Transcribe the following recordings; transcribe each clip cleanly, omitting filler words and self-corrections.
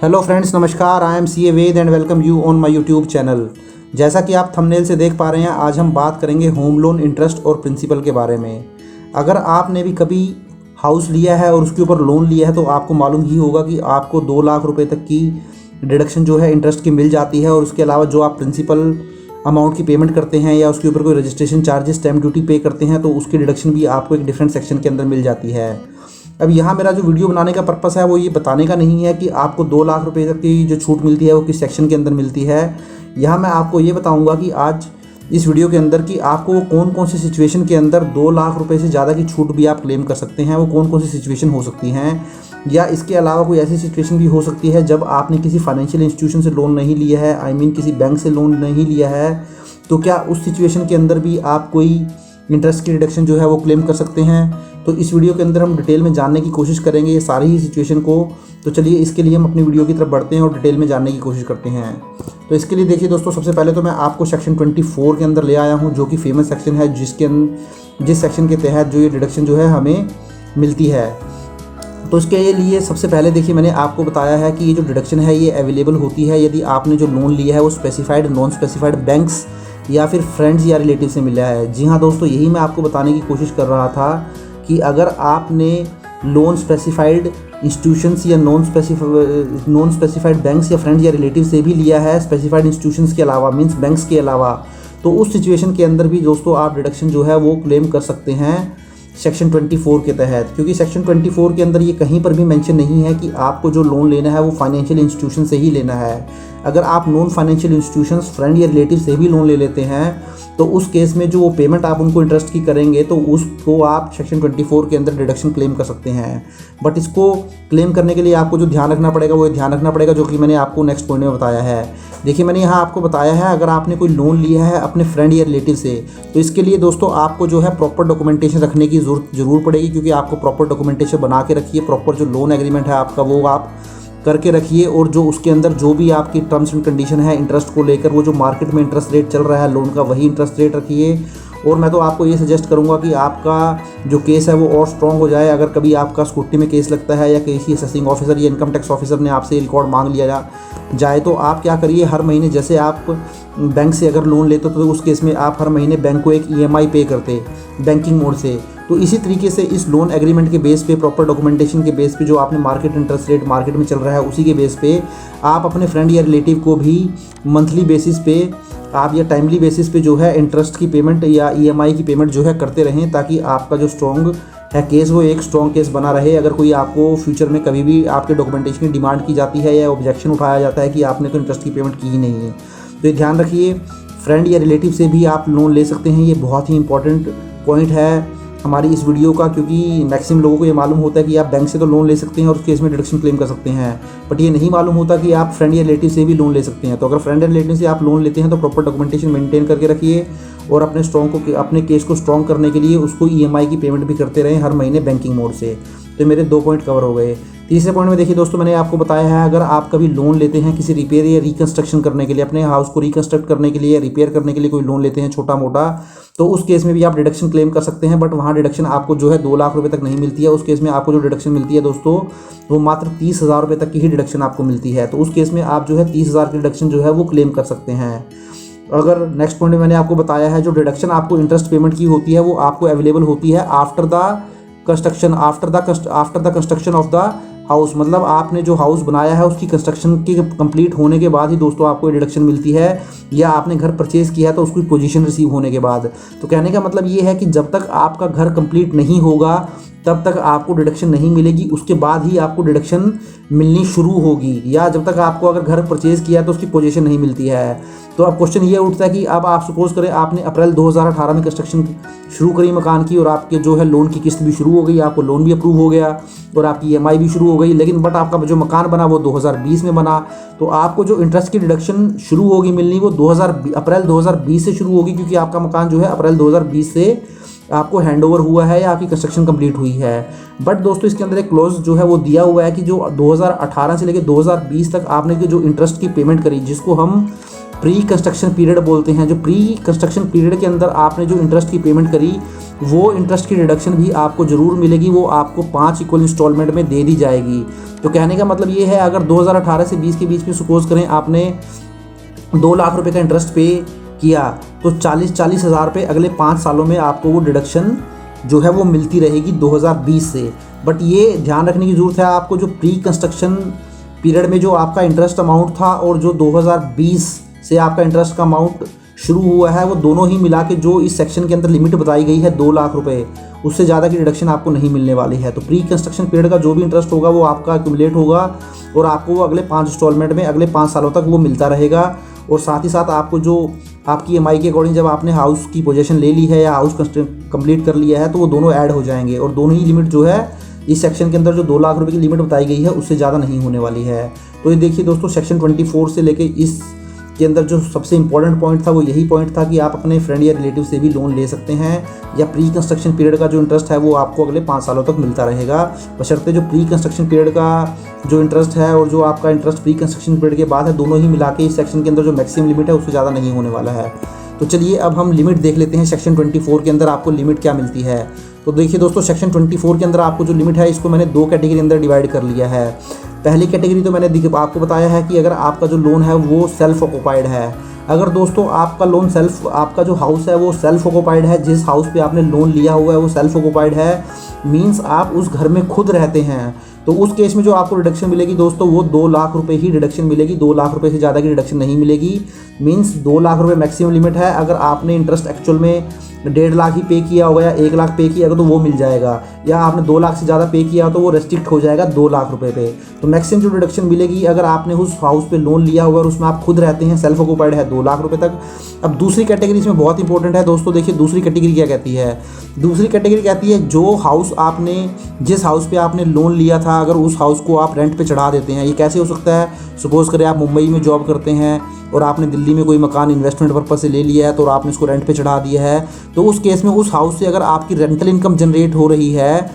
Hello friends, नमस्कार। I am CA Ved and welcome you on my YouTube channel. जैसा कि आप थंबनेल से देख पा रहे हैं, आज हम बात करेंगे होम लोन इंटरेस्ट और प्रिंसिपल के बारे में। अगर आपने भी कभी हाउस लिया है और उसके ऊपर लोन लिया है तो आपको मालूम ही होगा कि आपको 2 लाख रुपए तक की डिडक्शन जो है इंटरेस्ट की मिल जाती है। और उसके अलावा जो आप प्रिंसिपल अमाउंट की पेमेंट करते हैं या उसके ऊपर कोई रजिस्ट्रेशन चार्जेस, स्टैम्प ड्यूटी पे करते हैं तो उसकी डिडक्शन भी आपको एक डिफरेंट सेक्शन के अंदर मिल जाती है। अब यहाँ मेरा जो वीडियो बनाने का पर्पस है वो ये बताने का नहीं है कि आपको 2 लाख रुपए तक की जो छूट मिलती है वो किस सेक्शन के अंदर मिलती है। यहाँ मैं आपको ये बताऊँगा कि आज इस वीडियो के अंदर कि आपको कौन कौन सी सिचुएशन के अंदर 2 लाख रुपए से ज़्यादा की छूट भी आप क्लेम कर सकते हैं, वो कौन कौन सी सिचुएशन हो सकती हैं। या इसके अलावा कोई ऐसी सिचुएशन भी हो सकती है जब आपने किसी फाइनेंशियल इंस्टीट्यूशन से लोन नहीं लिया है, किसी बैंक से लोन नहीं लिया है, तो क्या उस सिचुएशन के अंदर भी आप कोई इंटरेस्ट की रिडक्शन जो है वो क्लेम कर सकते हैं। तो इस वीडियो के अंदर हम डिटेल में जानने की कोशिश करेंगे ये सारी ही सिचुएशन को। तो चलिए इसके लिए हम अपनी वीडियो की तरफ बढ़ते हैं और डिटेल में जानने की कोशिश करते हैं। तो इसके लिए देखिए दोस्तों, सबसे पहले तो मैं आपको सेक्शन 24 के अंदर ले आया हूँ, जो कि फेमस सेक्शन है, जिस सेक्शन के तहत जो ये डिडक्शन जो है हमें मिलती है। तो इसके लिए सबसे पहले देखिए, मैंने आपको बताया है कि ये जो डिडक्शन है ये अवेलेबल होती है यदि आपने जो लोन लिया है वो स्पेसिफाइड, नॉन स्पेसिफाइड बैंक्स या फिर फ्रेंड्स या रिलेटिव से मिला है। जी हाँ दोस्तों, यही मैं आपको बताने की कोशिश कर रहा था कि अगर आपने लोन स्पेसिफाइड इंस्टीट्यूशंस या नॉन स्पेसिफाइड बैंक्स या फ्रेंड्स या रिलेटिव से भी लिया है, स्पेसिफाइड इंस्टीट्यूशंस के अलावा, मींस बैंक्स के अलावा, तो उस सिचुएशन के अंदर भी दोस्तों आप डिडक्शन जो है वो क्लेम कर सकते हैं सेक्शन 24 के तहत। क्योंकि सेक्शन 24 के अंदर ये कहीं पर भी मेंशन नहीं है कि आपको जो लोन लेना है वो फाइनेंशियल इंस्टीट्यूशन से ही लेना है। अगर आप नॉन फाइनेंशियल इंस्टीट्यूशंस, फ्रेंड या रिलेटिव से भी लोन ले लेते हैं तो उस केस में जो पेमेंट आप उनको इंटरेस्ट की करेंगे तो उसको आप सेक्शन 24 के अंदर डिडक्शन क्लेम कर सकते हैं। बट इसको क्लेम करने के लिए आपको जो ध्यान रखना पड़ेगा वो ध्यान रखना पड़ेगा जो कि मैंने आपको नेक्स्ट पॉइंट में बताया है। देखिए, मैंने यहाँ आपको बताया है अगर आपने कोई लोन लिया है अपने फ्रेंड या रिलेटिव से, तो इसके लिए दोस्तों आपको जो है प्रॉपर डॉक्यूमेंटेशन रखने की ज़रूर पड़ेगी। क्योंकि आपको प्रॉपर डॉक्यूमेंटेशन बना के रखिए, प्रॉपर जो लोन एग्रीमेंट है आपका वो आप करके रखिए। और जो उसके अंदर जो भी आपकी टर्म्स एंड कंडीशन है इंटरेस्ट को लेकर, वो जो मार्केट में इंटरेस्ट रेट चल रहा है लोन का वही इंटरेस्ट रेट रखिए। और मैं तो आपको ये सजेस्ट करूंगा कि आपका जो केस है वो और स्ट्रॉन्ग हो जाए। अगर कभी आपका स्कूटी में केस लगता है या किसी असेसिंग ऑफिसर या इनकम टैक्स ऑफिसर ने आपसे रिकॉर्ड मांग लिया जाए तो आप क्या करिए, हर महीने जैसे आप बैंक से अगर लोन लेते तो उस केस में आप हर महीने बैंक को एक EMI पे करते बैंकिंग मोड से। तो इसी तरीके से इस लोन एग्रीमेंट के बेस पे, प्रॉपर डॉक्यूमेंटेशन के बेस पे, जो आपने मार्केट इंटरेस्ट रेट मार्केट में चल रहा है उसी के बेस पे आप अपने फ्रेंड या रिलेटिव को भी मंथली बेसिस पे आप या टाइमली बेसिस पे जो है इंटरेस्ट की पेमेंट या EMI की पेमेंट जो है करते रहें, ताकि आपका जो स्ट्रॉन्ग है केस वो एक स्ट्रॉन्ग केस बना रहे। अगर कोई आपको फ्यूचर में कभी भी आपके डॉक्यूमेंटेशन की डिमांड की जाती है या ऑब्जेक्शन उठाया जाता है कि आपने तो इंटरेस्ट की पेमेंट की ही नहीं है, तो ये ध्यान रखिए। फ्रेंड या रिलेटिव से भी आप लोन ले सकते हैं, ये बहुत ही इंपॉर्टेंट पॉइंट है हमारी इस वीडियो का। क्योंकि मैक्सिमम लोगों को ये मालूम होता है कि आप बैंक से तो लोन ले सकते हैं और उस केस में डिडक्शन क्लेम कर सकते हैं, बट ये नहीं मालूम होता कि आप फ्रेंड या रिलेटिव से भी लोन ले सकते हैं। तो अगर फ्रेंड या रिलेटिव से आप लोन लेते हैं तो प्रॉपर डॉक्यूमेंटेशन मेंटेन करके रखिए और अपने केस को स्ट्रॉन्ग करने के लिए उसको EMI की पेमेंट भी करते रहें हर महीने बैंकिंग मोड से। तो मेरे 2 पॉइंट कवर हो गए। तीसरे पॉइंट में देखिए दोस्तों, मैंने आपको बताया है अगर आप कभी लोन लेते हैं किसी रिपेयर या रिकंस्ट्रक्शन करने के लिए, अपने हाउस को रिकंस्ट्रक्ट करने के लिए या रिपेयर करने के लिए कोई लोन लेते हैं छोटा मोटा, तो उस केस में भी आप डिडक्शन क्लेम कर सकते हैं। बट वहाँ डिडक्शन आपको जो है 2 लाख रुपए तक नहीं मिलती है। उस केस में आपको जो डिडक्शन मिलती है दोस्तों वो मात्र 30,000 रुपये तक की ही डिडक्शन आपको मिलती है। तो उस केस में आप जो है 30,000 की डिडक्शन जो है वो क्लेम कर सकते हैं। अगर नेक्स्ट पॉइंट में मैंने आपको बताया है जो डिडक्शन आपको इंटरेस्ट पेमेंट की होती है वो आपको अवेलेबल होती है after the construction of the house. मतलब आपने जो हाउस बनाया है उसकी कंस्ट्रक्शन की कंप्लीट होने के बाद ही दोस्तों आपको डिडक्शन मिलती है, या आपने घर परचेज़ किया है तो उसकी पोजीशन रिसीव होने के बाद। तो कहने का मतलब ये है कि जब तक आपका घर कंप्लीट नहीं होगा तब तक आपको डिडक्शन नहीं मिलेगी, उसके बाद ही आपको डिडक्शन मिलनी शुरू होगी। या जब तक आपको अगर घर परचेज़ किया तो उसकी पोजीशन नहीं मिलती है। तो अब क्वेश्चन ये उठता है कि अब आप सपोज करें आपने अप्रैल 2018 में कंस्ट्रक्शन शुरू करी मकान की और आपके जो है लोन की किस्त भी शुरू हो गई, आपको लोन भी अप्रूव हो गया और आपकी EMI भी शुरू हो गई, लेकिन बट आपका जो मकान बना वो 2020 में बना, तो आपको जो इंटरेस्ट की डिडक्शन शुरू होगी मिलनी वो अप्रैल 2020 से शुरू होगी। क्योंकि आपका मकान जो है अप्रैल 2020 से आपको हैंडओवर हुआ है या आपकी कंस्ट्रक्शन कंप्लीट हुई है। बट दोस्तों इसके अंदर एक क्लॉज जो है वो दिया हुआ है कि जो 2018 से लेकर 2020 तक आपने जो इंटरेस्ट की पेमेंट करी, जिसको हम प्री कंस्ट्रक्शन पीरियड बोलते हैं। जो प्री कंस्ट्रक्शन पीरियड के अंदर आपने जो इंटरेस्ट की पेमेंट करी, वो इंटरेस्ट की डिडक्शन भी आपको ज़रूर मिलेगी, वो आपको 5 इक्वल इंस्टॉलमेंट में दे दी जाएगी। तो कहने का मतलब ये है, अगर 2018 से 20 के बीच में सपोज करें आपने 2 लाख रुपए का इंटरेस्ट पे किया, तो 40 हज़ार रुपये अगले 5 सालों में आपको वो डिडक्शन जो है वो मिलती रहेगी 2020 से। बट ये ध्यान रखने की ज़रूरत है आपको, जो प्री कंस्ट्रक्शन पीरियड में जो आपका इंटरेस्ट अमाउंट था और जो 2020 से आपका इंटरेस्ट का अमाउंट शुरू हुआ है, वो दोनों ही मिला के जो इस सेक्शन के अंदर लिमिट बताई गई है 2 लाख रुपए, उससे ज़्यादा की डिडक्शन आपको नहीं मिलने वाली है। तो प्री कंस्ट्रक्शन पीरियड का जो भी इंटरेस्ट होगा वो आपका एक्यूमुलेट होगा और आपको वो अगले 5 इंस्टॉलमेंट में अगले 5 सालों तक वो मिलता रहेगा। और साथ ही साथ आपको जो आपकी EMI के अकॉर्डिंग जब आपने हाउस की पोजीशन ले ली है या हाउस कंप्लीट कर लिया है, तो वो दोनों ऐड हो जाएंगे और दोनों ही लिमिट जो है इस सेक्शन के अंदर जो 2 लाख रुपए की लिमिट बताई गई है उससे ज़्यादा नहीं होने वाली है। तो ये देखिए दोस्तों, सेक्शन 24 से लेके इस के अंदर जो सबसे इंपॉर्टेंट पॉइंट था वो यही पॉइंट था कि आप अपने फ्रेंड या रिलेटिव से भी लोन ले सकते हैं, या प्री कंस्ट्रक्शन पीरियड का जो इंटरेस्ट है वो आपको अगले 5 सालों तक मिलता रहेगा, बशर्ते जो प्री कंस्ट्रक्शन पीरियड का जो इंटरेस्ट है और जो आपका इंटरेस्ट प्री कंस्ट्रक्शन पीरियड के बाद है, दोनों ही मिला के इस सेक्शन के अंदर जो मैक्सिमम लिमिट है उससे ज़्यादा नहीं होने वाला है। तो चलिए अब हम लिमिट देख लेते हैं, सेक्शन 24 के अंदर आपको लिमिट क्या मिलती है। तो देखिए दोस्तों, सेक्शन 24 के अंदर आपको जो लिमिट है इसको मैंने 2 कैटेगरी अंदर डिवाइड कर लिया है। पहली कैटेगरी तो मैंने आपको बताया है कि अगर आपका जो लोन है वो सेल्फ ऑक्युपाइड है। अगर दोस्तों आपका लोन आपका जो हाउस है वो सेल्फ ऑक्युपाइड है, जिस हाउस पे आपने लोन लिया हुआ है वो सेल्फ ऑक्युपाइड है, मींस आप उस घर में खुद रहते हैं, तो उस केस में जो आपको डिडक्शन मिलेगी दोस्तों वो 2 लाख रुपए ही डिडक्शन मिलेगी, 2 लाख रुपए से ज़्यादा की डिडक्शन नहीं मिलेगी। मींस 2 लाख रुपए मैक्सिमम लिमिट है। अगर आपने इंटरेस्ट एक्चुअल में 1.5 लाख ही पे किया होगा या 1 लाख पे किया होगा तो वो मिल जाएगा, या आपने 2 लाख से ज़्यादा पे किया तो वो रेस्ट्रिक्ट हो जाएगा 2 लाख रुपए पे। तो मैक्सिमम जो डिडक्शन मिलेगी अगर आपने उस हाउस पे लोन लिया हुआ और उसमें आप खुद रहते हैं, सेल्फ ऑक्युपाइड है, 2 लाख रुपए तक। अब दूसरी कैटेगरी इसमें बहुत इंपॉर्टेंट है दोस्तों, देखिए दूसरी कैटेगरी क्या कहती है। दूसरी कैटेगरी कहती है जो हाउस आपने जिस हाउस पे आपने लोन लिया था, अगर उस हाउस को आप रेंट पे चढ़ा देते हैं। ये कैसे हो सकता है, सपोज करें आप मुंबई में जॉब करते हैं और आपने दिल्ली में कोई मकान इन्वेस्टमेंट पर्पज से ले लिया है, तो आपने उसको रेंट पे चढ़ा दिया है, तो उस केस में उस हाउस से अगर आपकी रेंटल इनकम जनरेट हो रही है,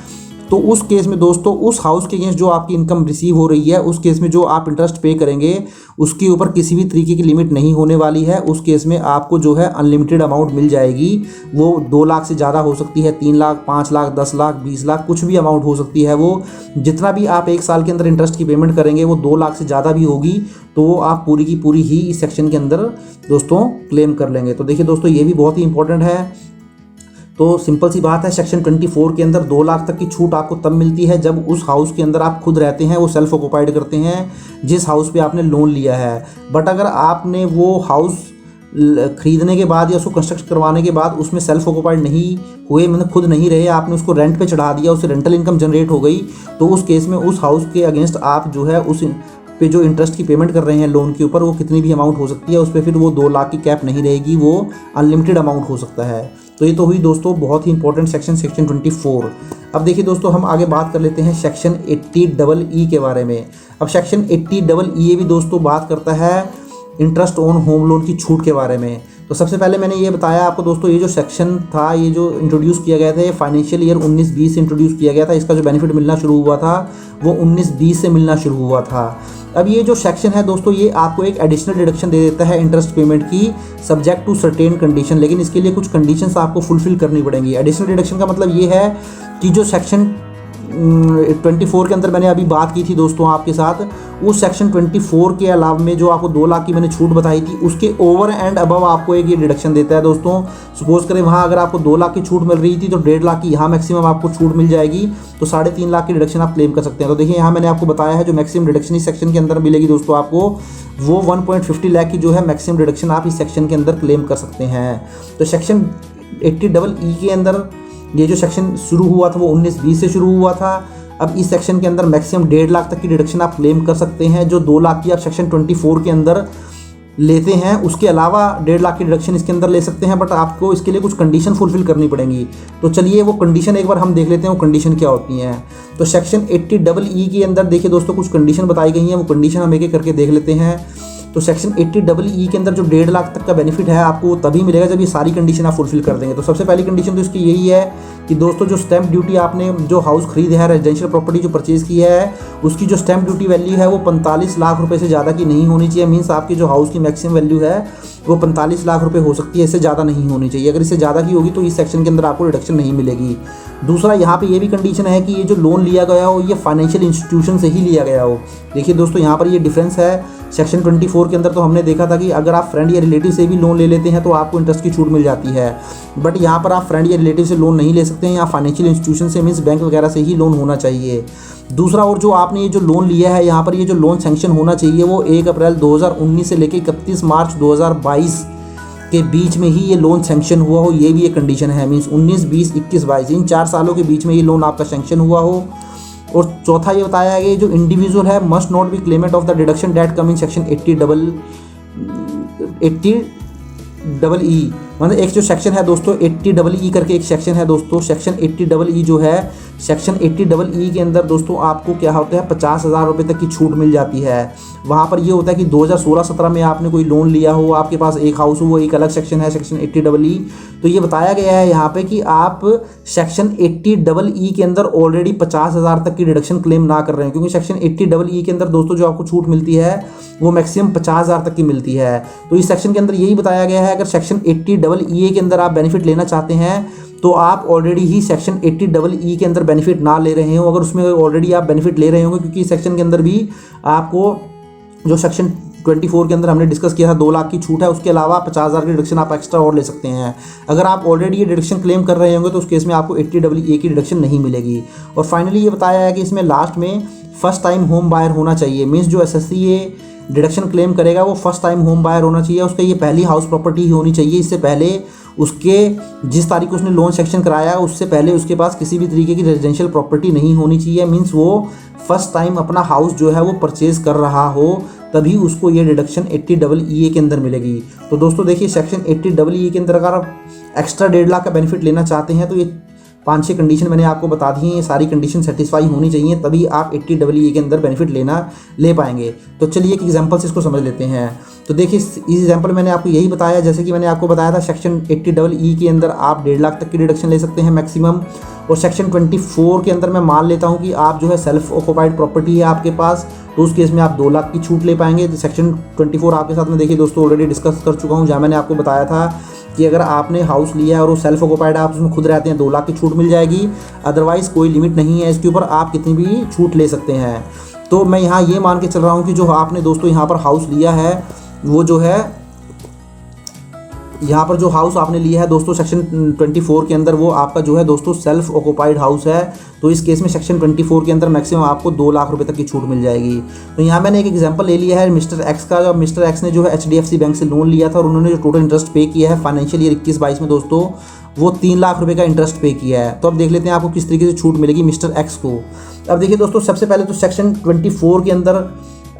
तो उस केस में दोस्तों उस हाउस के अगेंस्ट जो आपकी इनकम रिसीव हो रही है, उस केस में जो आप इंटरेस्ट पे करेंगे उसके ऊपर किसी भी तरीके की लिमिट नहीं होने वाली है। उस केस में आपको जो है अनलिमिटेड अमाउंट मिल जाएगी। वो 2 लाख से ज़्यादा हो सकती है, 3 लाख, 5 लाख, 10 लाख, 20 लाख, कुछ भी अमाउंट हो सकती है। वो जितना भी आप 1 साल के अंदर इंटरेस्ट की पेमेंट करेंगे वो 2 लाख से ज़्यादा भी होगी, तो वो आप पूरी की पूरी ही इस सेक्शन के अंदर दोस्तों क्लेम कर लेंगे। तो देखिए दोस्तों, ये भी बहुत ही इंपॉर्टेंट है। तो सिंपल सी बात है, सेक्शन 24 के अंदर 2 लाख तक की छूट आपको तब मिलती है जब उस हाउस के अंदर आप खुद रहते हैं, वो सेल्फ ऑक्युपाइड करते हैं जिस हाउस पे आपने लोन लिया है। बट अगर आपने वो हाउस खरीदने के बाद या उसको कंस्ट्रक्ट करवाने के बाद उसमें सेल्फ ऑक्युपाइड नहीं हुए, मतलब खुद नहीं रहे, आपने उसको रेंट पे चढ़ा दिया, उससे रेंटल इनकम जनरेट हो गई, तो उस केस में उस हाउस के अगेंस्ट आप जो है उस पे जो इंटरेस्ट की पेमेंट कर रहे हैं लोन के ऊपर, वो कितनी भी अमाउंट हो सकती है, उस पर फिर वो 2 लाख की कैप नहीं रहेगी, वो अनलिमिटेड अमाउंट हो सकता है। तो ये तो हुई दोस्तों बहुत ही इंपॉर्टेंट सेक्शन 24। अब देखिए दोस्तों, हम आगे बात कर लेते हैं सेक्शन 80EE के बारे में। अब सेक्शन 80EE भी दोस्तों बात करता है इंटरेस्ट ऑन होम लोन की छूट के बारे में। तो सबसे पहले मैंने ये बताया आपको दोस्तों, ये जो सेक्शन था, ये जो इंट्रोड्यूस किया गया था, ये फाइनेंशियल ईयर 19-20 से इंट्रोड्यूस किया गया था। इसका जो बेनिफिट मिलना शुरू हुआ था वो 19-20 से मिलना शुरू हुआ था। अब ये जो सेक्शन है दोस्तों, ये आपको एक एडिशनल डिडक्शन दे देता है इंटरेस्ट पेमेंट की, सब्जेक्ट टू सर्टेन कंडीशन, लेकिन इसके लिए कुछ कंडीशंस आपको फुलफिल करनी पड़ेंगी। एडिशनल डिडक्शन का मतलब ये है कि जो सेक्शन 24 के अंदर मैंने अभी बात की थी दोस्तों आपके साथ, उस सेक्शन 24 के अलावा में जो आपको 2 लाख की मैंने छूट बताई थी, उसके ओवर एंड अबव आपको एक ये डिडक्शन देता है दोस्तों। सपोज करें वहाँ अगर आपको 2 लाख की छूट मिल रही थी तो 1.5 लाख की यहाँ मैक्सिमम आपको छूट मिल जाएगी, तो 3.5 लाख की डिडक्शन आप क्लेम कर सकते हैं। तो देखिए यहाँ मैंने आपको बताया है जो मैक्सिमम डिडक्शन इस सेक्शन के अंदर मिलेगी दोस्तों आपको, वो 1.50 लाख की जो है मैक्सिमम डिडक्शन आप इस सेक्शन के अंदर क्लेम कर सकते हैं। तो सेक्शन 80EE के अंदर ये जो सेक्शन शुरू हुआ था वो 19-20 से शुरू हुआ था। अब इस सेक्शन के अंदर मैक्सिमम 1.5 लाख तक की डिडक्शन आप क्लेम कर सकते हैं। जो 2 लाख की आप सेक्शन 24 के अंदर लेते हैं, उसके अलावा 1.5 लाख की डिडक्शन इसके अंदर ले सकते हैं, बट आपको इसके लिए कुछ कंडीशन फुलफिल करनी पड़ेंगी। तो चलिए वो कंडीशन एक बार हम देख लेते हैं, वो कंडीशन क्या होती हैं। तो सेक्शन 80EE के अंदर देखिए दोस्तों कुछ कंडीशन बताई गई हैं, वो कंडीशन हम एक एक करके देख लेते हैं। तो सेक्शन 80EE के अंदर जो 1.5 लाख तक का बेनिफिट है आपको तभी मिलेगा जब ये सारी कंडीशन आप फुलफिल कर देंगे। तो सबसे पहली कंडीशन तो इसकी यही है कि दोस्तों जो स्टैंप ड्यूटी आपने जो हाउस खरीद है, रेजिडेंशियल प्रॉपर्टी जो परचेज़ की है, उसकी जो स्टैम्प ड्यूटी वैल्यू है वो 45 लाख रुपए से ज़्यादा की नहीं होनी चाहिए। मीन्स आपकी जो हाउस की मैक्सिमम वैल्यू है वो 45 लाख रुपए हो सकती है, इससे ज़्यादा नहीं होनी चाहिए। अगर इससे ज़्यादा की होगी तो इस सेक्शन के अंदर आपको रिडक्शन नहीं मिलेगी। दूसरा यहाँ पे ये भी कंडीशन है कि ये जो लोन लिया गया हो ये फाइनेंशियल इंस्टीट्यूशन से ही लिया गया हो। देखिए दोस्तों, यहाँ पर ये डिफरेंस है। सेक्शन 24 के अंदर तो हमने देखा था कि अगर आप फ्रेंड या रिलेटिव से भी लोन ले लेते हैं तो आपको इंटरेस्ट की छूट मिल जाती है, बट यहाँ पर आप फ्रेंड या रिलेटिव से लोन नहीं ले सकते हैं, यहाँ फाइनेंशियल इंस्टीट्यूशन से मीन्स बैंक वगैरह से ही लोन होना चाहिए। दूसरा, और जो आपने ये जो लोन लिया है यहाँ पर ये जो लोन सैंक्शन होना चाहिए वो 1 अप्रैल 2019 से लेकर 31 मार्च 2022 के बीच में ही ये लोन सैंक्शन हुआ हो, ये भी एक कंडीशन है। मीन्स 19, 20, 21, 22 इन 4 सालों के बीच में ये लोन आपका सैंक्शन हुआ हो। और चौथा ये बताया गया जो इंडिविजुअल है must not be claimant of the deduction date come in section 80EE। मतलब एक जो सेक्शन है दोस्तों 80EE करके एक सेक्शन है दोस्तों। सेक्शन 80EE जो है, सेक्शन 80EE के अंदर दोस्तों आपको क्या होता है 50,000 रुपये तक की छूट मिल जाती है। वहाँ पर ये होता है कि 2016-17 में आपने कोई लोन लिया हो, आपके पास एक हाउस हो, वो एक अलग सेक्शन है, सेक्शन 80EE। तो ये बताया गया है यहाँ पे कि आप सेक्शन 80EE के अंदर ऑलरेडी 50,000 तक की डिडक्शन क्लेम ना कर रहे हैं, क्योंकि सेक्शन 80EE के अंदर दोस्तों जो आपको छूट मिलती है वो मैक्सिमम 50,000 तक की मिलती है। तो इस सेक्शन के अंदर यही बताया गया है अगर सेक्शन 80EE के अंदर आप बेनिफिट लेना चाहते हैं तो आप ऑलरेडी ही सेक्शन 80EE के अंदर बेनिफिट ना ले रहे हो। अगर उसमें ऑलरेडी आप बेनिफिट ले रहे होंगे, क्योंकि इस सेक्शन के अंदर भी आपको जो सेक्शन 24 के अंदर हमने डिस्कस किया था 2 लाख की छूट है, उसके अलावा 50,000 की डिडक्शन आप एक्स्ट्रा और ले सकते हैं। अगर आप ऑलरेडी ये डिडक्शन क्लेम कर रहे होंगे तो उस केस में आपको 80EE की डिडक्शन नहीं मिलेगी। और फाइनली ये बताया है कि इसमें लास्ट में फर्स्ट टाइम होम बायर होना चाहिए। मीन्स जो एसएससी ये डिडक्शन क्लेम करेगा वो फर्स्ट टाइम होम बायर होना चाहिए, उसका ये पहली हाउस प्रॉपर्टी ही होनी चाहिए। इससे पहले उसके जिस तारीख को उसने लोन सेक्शन कराया उससे पहले उसके पास किसी भी तरीके की रेजिडेंशियल प्रॉपर्टी नहीं होनी चाहिए। मीन्स वो फर्स्ट टाइम अपना हाउस जो है वो परचेज़ कर रहा हो, तभी उसको ये डिडक्शन 80EE के अंदर मिलेगी। तो दोस्तों देखिए, सेक्शन 80EE के अंदर अगर आप एक्स्ट्रा 1.5 लाख का बेनिफिट लेना चाहते हैं तो ये 5-6 कंडीशन मैंने आपको बता दी हैं, ये सारी कंडीशन सेटिस्फाई होनी चाहिए, तभी आप 80EE के अंदर बेनिफिट ले पाएंगे। तो चलिए एक एग्जांपल से इसको समझ लेते हैं। तो देखिए इस एग्जांपल मैंने आपको यही बताया, जैसे कि मैंने आपको बताया था सेक्शन 80EE के अंदर आप 1.5 लाख तक की डिडक्शन ले सकते हैं मैक्सिमम। और सेक्शन 24 के अंदर मैं मान लेता हूँ कि आप जो है सेल्फ ऑक्यूपाइड प्रॉपर्टी है आपके पास, तो उस केस में आप 2 लाख की छूट ले पाएंगे। सेक्शन 24 आपके साथ में देखिए दोस्तों ऑलरेडी डिस्कस कर चुका हूँ, जहाँ मैंने आपको बताया था कि अगर आपने हाउस लिया है और वो सेल्फ ऑक्यूपाइड आप उसमें खुद रहते हैं 2 लाख की छूट मिल जाएगी। अदरवाइज़ कोई लिमिट नहीं है इसके ऊपर, आप कितनी भी छूट ले सकते हैं। तो मैं यहाँ ये मान के चल रहा हूँ कि जो आपने दोस्तों यहाँ पर हाउस लिया है वो जो है यहाँ पर जो हाउस आपने लिया है दोस्तों सेक्शन 24 के अंदर वो आपका जो है दोस्तों सेल्फ ऑक्यूपाइड हाउस है। तो इस केस में सेक्शन 24 के अंदर मैक्सिमम आपको 2 लाख रुपए तक की छूट मिल जाएगी। तो यहाँ मैंने एक एग्जांपल ले लिया है मिस्टर एक्स का। जब मिस्टर एक्स ने जो है HDFC बैंक से लोन लिया था और उन्होंने जो टोटल इंटरेस्ट पे किया है फाइनेंशियल ईयर 21-22 में दोस्तों वो 3 लाख रुपये का इंटरेस्ट पे किया है। तो अब देख लेते हैं आपको किस तरीके से छूट मिलेगी मिस्टर एक्स को। अब देखिए दोस्तों, सबसे पहले तो सेक्शन 24 के अंदर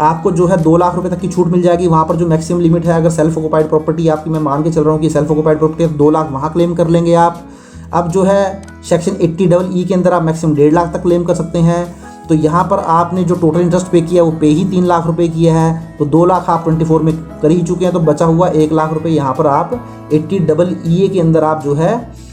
आपको जो है 2 लाख रुपए तक की छूट मिल जाएगी। वहाँ पर जो मैक्सिमम लिमिट है, अगर सेल्फ ऑक्यूपाइड प्रॉपर्टी आपकी, मैं मान के चल रहा हूँ कि सेल्फ ऑक्यूपाइड प्रॉपर्टी 2 लाख वहाँ क्लेम कर लेंगे आप। अब जो है सेक्शन 80EE के अंदर आप मैक्सिमम 1.5 लाख तक क्लेम कर सकते हैं। तो यहाँ पर आपने जो टोटल इंटरेस्ट पे किया वो पे ही 3 लाख रुपए किया है, तो 2 लाख आप 24 में कर ही चुके हैं, तो बचा हुआ 1 लाख रुपये यहाँ पर आप 80EE के अंदर आप जो है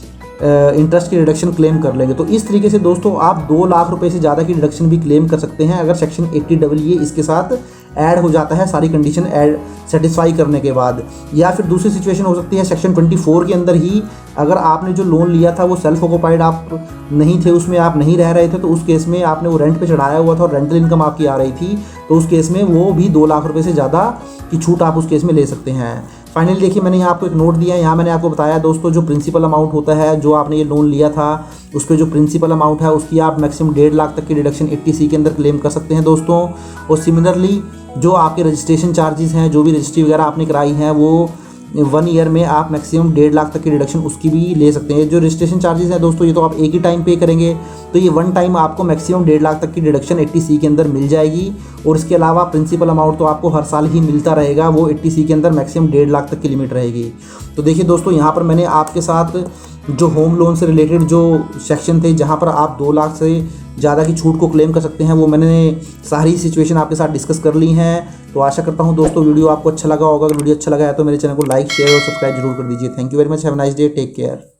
इंटरेस्ट की डिडक्शन क्लेम कर लेंगे। तो इस तरीके से दोस्तों आप 2 लाख रुपए से ज़्यादा की डिडक्शन भी क्लेम कर सकते हैं अगर सेक्शन 80EE इसके साथ ऐड हो जाता है सारी कंडीशन ऐड सेटिस्फाई करने के बाद। या फिर दूसरी सिचुएशन हो सकती है सेक्शन 24 के अंदर ही अगर आपने जो लोन लिया था वो सेल्फ ऑक्यूपाइड आप नहीं थे, उसमें आप नहीं रह रहे थे, तो उस केस में आपने वो रेंट पे चढ़ाया हुआ था और रेंटल इनकम आपकी आ रही थी, तो उस केस में वो भी 2 लाख रुपए से ज़्यादा की छूट आप उस केस में ले सकते हैं। फाइनली देखिए, मैंने यहाँ आपको एक नोट दिया है। यहाँ मैंने आपको बताया दोस्तों जो प्रिंसिपल अमाउंट होता है, जो आपने ये लोन लिया था उस पर जो प्रिंसिपल अमाउंट है उसकी आप मैक्सिमम 1.5 लाख तक की डिडक्शन 80C के अंदर क्लेम कर सकते हैं दोस्तों। और सिमिलरली जो आपके रजिस्ट्रेशन चार्जेस हैं, जो भी रजिस्ट्री वगैरह आपने कराई हैं, वो 1 ईयर में आप मैक्सिमम 1.5 लाख तक की डिडक्शन उसकी भी ले सकते हैं। जो रजिस्ट्रेशन चार्जेस हैं दोस्तों ये तो आप एक ही टाइम पे करेंगे, तो ये 1 टाइम आपको मैक्सिमम 1.5 लाख तक की डिडक्शन 80C के अंदर मिल जाएगी। और इसके अलावा प्रिंसिपल अमाउंट तो आपको हर साल ही मिलता रहेगा, वो 80C के अंदर मैक्सिमम 1.5 लाख तक की लिमिट रहेगी। तो देखिए दोस्तों, यहाँ पर मैंने आपके साथ जो होम लोन से रिलेटेड जो सेक्शन थे जहाँ पर आप 2 लाख से ज़्यादा की छूट को क्लेम कर सकते हैं, वो मैंने सारी सिचुएशन आपके साथ डिस्कस कर ली हैं। तो आशा करता हूँ दोस्तों वीडियो आपको अच्छा लगा होगा। अगर वीडियो अच्छा लगा है तो मेरे चैनल को लाइक, शेयर और सब्सक्राइब जरूर कर दीजिए। Thank you very much, have a nice day, take care.